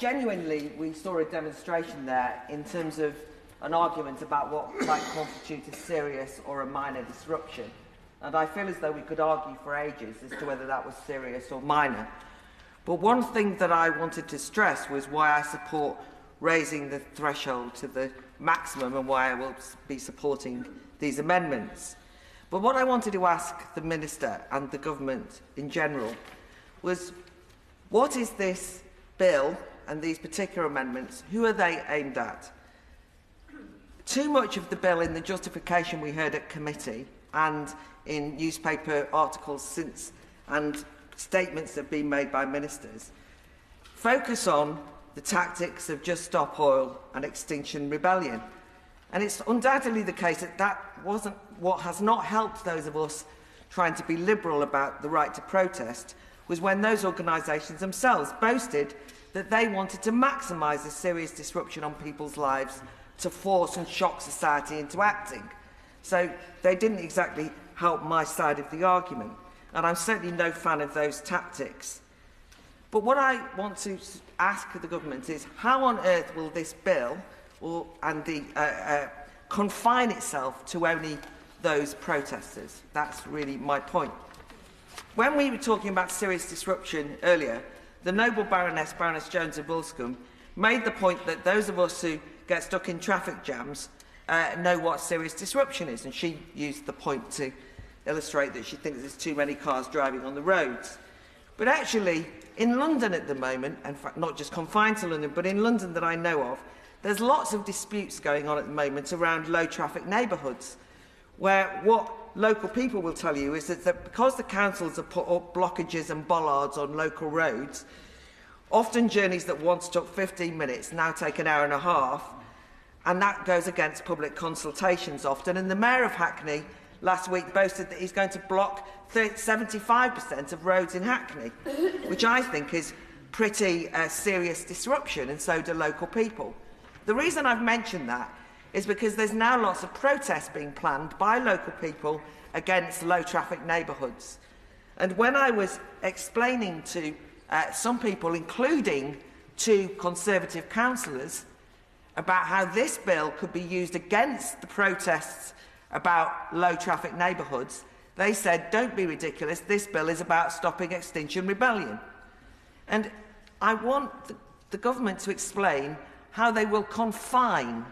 genuinely, we saw a demonstration there in terms of an argument about what might constitute a serious or a minor disruption. And I feel as though we could argue for ages as to whether that was serious or minor. But one thing that I wanted to stress was why I support raising the threshold to the maximum and why I will be supporting these amendments. But what I wanted to ask the Minister and the Government in general was, what is this bill and these particular amendments, who are they aimed at? Too much of the bill in the justification we heard at committee and in newspaper articles since and statements that have been made by ministers focus on the tactics of Just Stop Oil and Extinction Rebellion. And it's undoubtedly the case that that wasn't what has not helped those of us trying to be liberal about the right to protest, was when those organisations themselves boasted that they wanted to maximise the serious disruption on people's lives to force and shock society into acting. So they didn't exactly help my side of the argument. And I'm certainly no fan of those tactics. But what I want to ask the government is, how on earth will this bill confine itself to only those protesters? That's really my point. When we were talking about serious disruption earlier, the noble Baroness Jones of Wilscombe made the point that those of us who get stuck in traffic jams know what serious disruption is, and she used the point to illustrate that she thinks there's too many cars driving on the roads. But actually, in London at the moment, in fact not just confined to London, but in London that I know of, there's lots of disputes going on at the moment around low traffic neighbourhoods, where what local people will tell you is that because the councils have put up blockages and bollards on local roads, often journeys that once took 15 minutes now take an hour and a half, and that goes against public consultations often. And the Mayor of Hackney last week boasted that he's going to block 75% of roads in Hackney, which I think is pretty serious disruption, and so do local people. The reason I've mentioned that is because there's now lots of protests being planned by local people against low traffic neighbourhoods. And when I was explaining to some people, including two Conservative councillors, about how this bill could be used against the protests about low traffic neighbourhoods, they said, don't be ridiculous, this bill is about stopping Extinction Rebellion. And I want the government to explain how they will confine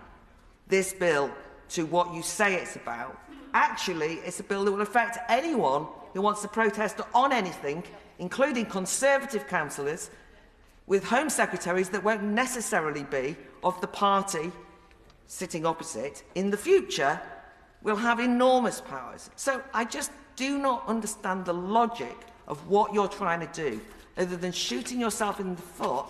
this bill to what you say it's about. Actually, it's a bill that will affect anyone who wants to protest on anything, including Conservative councillors with Home Secretaries that won't necessarily be of the party sitting opposite in the future, will have enormous powers. So I just do not understand the logic of what you're trying to do, other than shooting yourself in the foot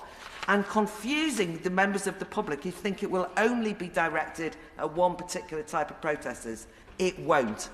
and confusing the members of the public who think it will only be directed at one particular type of protesters. It won't.